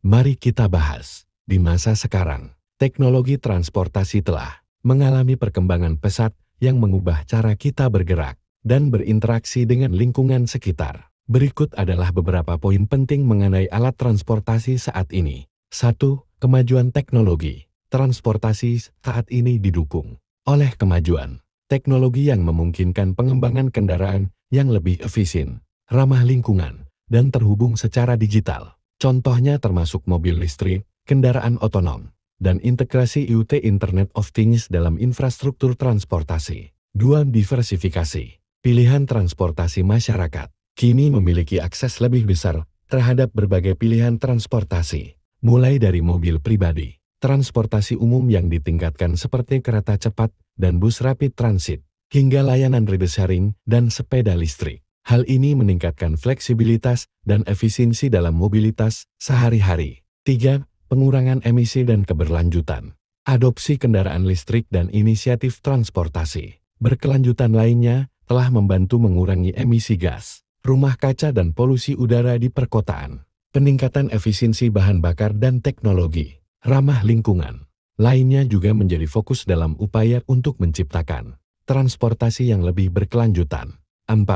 Mari kita bahas. Di masa sekarang, teknologi transportasi telah mengalami perkembangan pesat yang mengubah cara kita bergerak dan berinteraksi dengan lingkungan sekitar. Berikut adalah beberapa poin penting mengenai alat transportasi saat ini. 1. Kemajuan teknologi. Transportasi saat ini didukung oleh kemajuan teknologi yang memungkinkan pengembangan kendaraan yang lebih efisien, ramah lingkungan, dan terhubung secara digital. Contohnya termasuk mobil listrik, kendaraan otonom, dan integrasi IoT Internet of Things dalam infrastruktur transportasi. 2. Diversifikasi. Pilihan transportasi masyarakat kini memiliki akses lebih besar terhadap berbagai pilihan transportasi, mulai dari mobil pribadi, transportasi umum yang ditingkatkan seperti kereta cepat dan bus rapid transit, hingga layanan ride sharing dan sepeda listrik. Hal ini meningkatkan fleksibilitas dan efisiensi dalam mobilitas sehari-hari. 3. Pengurangan emisi dan keberlanjutan. Adopsi kendaraan listrik dan inisiatif transportasi berkelanjutan lainnya telah membantu mengurangi emisi gas rumah kaca dan polusi udara di perkotaan. Peningkatan efisiensi bahan bakar dan teknologi ramah lingkungan lainnya juga menjadi fokus dalam upaya untuk menciptakan transportasi yang lebih berkelanjutan. 4.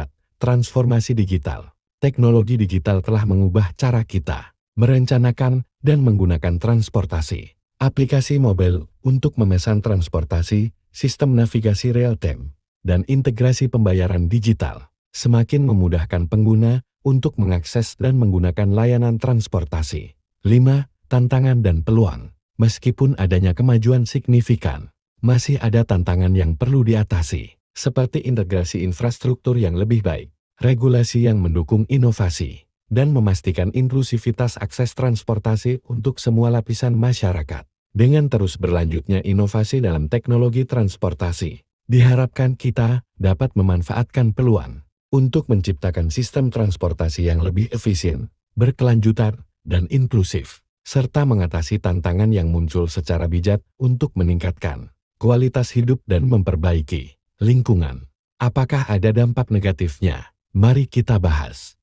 Transformasi digital. Teknologi digital telah mengubah cara kita merencanakan dan menggunakan transportasi. Aplikasi mobile untuk memesan transportasi, sistem navigasi real-time, dan integrasi pembayaran digital semakin memudahkan pengguna untuk mengakses dan menggunakan layanan transportasi. 5. Tantangan dan peluang. Meskipun adanya kemajuan signifikan, masih ada tantangan yang perlu diatasi, seperti integrasi infrastruktur yang lebih baik, regulasi yang mendukung inovasi, dan memastikan inklusivitas akses transportasi untuk semua lapisan masyarakat. Dengan terus berlanjutnya inovasi dalam teknologi transportasi, diharapkan kita dapat memanfaatkan peluang untuk menciptakan sistem transportasi yang lebih efisien, berkelanjutan, dan inklusif, serta mengatasi tantangan yang muncul secara bijak untuk meningkatkan kualitas hidup dan memperbaiki lingkungan. Apakah ada dampak negatifnya? Mari kita bahas.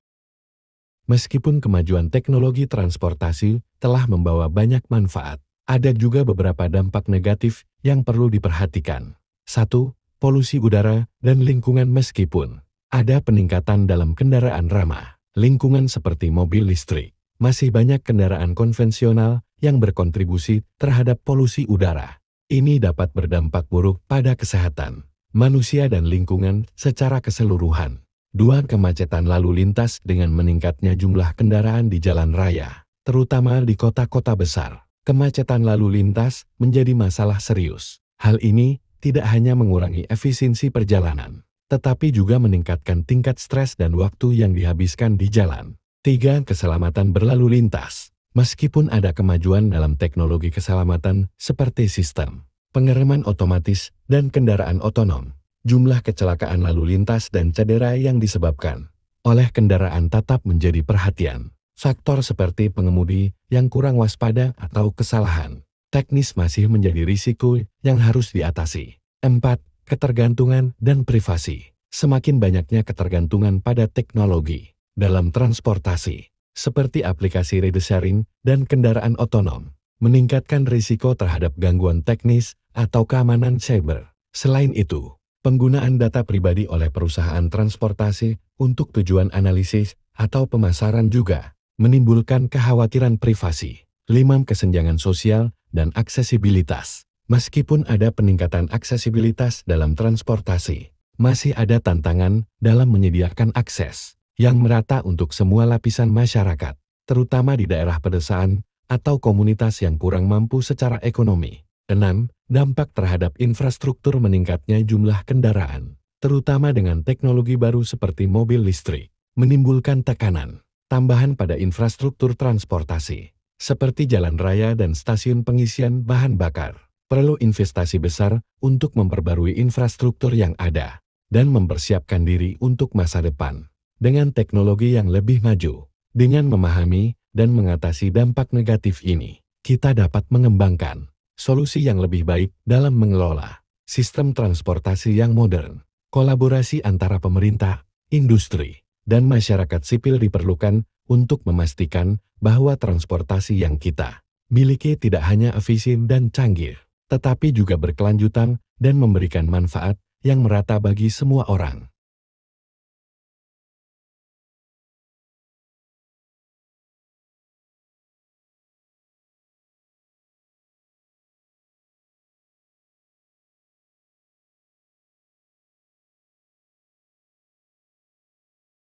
Meskipun kemajuan teknologi transportasi telah membawa banyak manfaat, ada juga beberapa dampak negatif yang perlu diperhatikan. 1. Polusi udara dan lingkungan. Meskipun ada peningkatan dalam kendaraan ramah lingkungan seperti mobil listrik, masih banyak kendaraan konvensional yang berkontribusi terhadap polusi udara. Ini dapat berdampak buruk pada kesehatan manusia dan lingkungan secara keseluruhan. 2. Kemacetan lalu lintas. Dengan meningkatnya jumlah kendaraan di jalan raya, terutama di kota-kota besar, kemacetan lalu lintas menjadi masalah serius. Hal ini tidak hanya mengurangi efisiensi perjalanan, tetapi juga meningkatkan tingkat stres dan waktu yang dihabiskan di jalan. 3. Keselamatan berlalu lintas. Meskipun ada kemajuan dalam teknologi keselamatan seperti sistem pengereman otomatis dan kendaraan otonom, jumlah kecelakaan lalu lintas dan cedera yang disebabkan oleh kendaraan tetap menjadi perhatian. Faktor seperti pengemudi yang kurang waspada atau kesalahan teknis masih menjadi risiko yang harus diatasi. 4. Ketergantungan dan privasi. Semakin banyaknya ketergantungan pada teknologi dalam transportasi, seperti aplikasi ride sharing dan kendaraan otonom, meningkatkan risiko terhadap gangguan teknis atau keamanan cyber. Selain itu, penggunaan data pribadi oleh perusahaan transportasi untuk tujuan analisis atau pemasaran juga menimbulkan kekhawatiran privasi. 5. Kesenjangan sosial dan aksesibilitas. Meskipun ada peningkatan aksesibilitas dalam transportasi, masih ada tantangan dalam menyediakan akses yang merata untuk semua lapisan masyarakat, terutama di daerah pedesaan atau komunitas yang kurang mampu secara ekonomi. 6. Dampak terhadap infrastruktur. Meningkatnya jumlah kendaraan, terutama dengan teknologi baru seperti mobil listrik, menimbulkan tekanan tambahan pada infrastruktur transportasi, seperti jalan raya dan stasiun pengisian bahan bakar. Perlu investasi besar untuk memperbarui infrastruktur yang ada dan mempersiapkan diri untuk masa depan dengan teknologi yang lebih maju. Dengan memahami dan mengatasi dampak negatif ini, kita dapat mengembangkan solusi yang lebih baik dalam mengelola sistem transportasi yang modern. Kolaborasi antara pemerintah, industri, dan masyarakat sipil diperlukan untuk memastikan bahwa transportasi yang kita miliki tidak hanya efisien dan canggih, tetapi juga berkelanjutan dan memberikan manfaat yang merata bagi semua orang.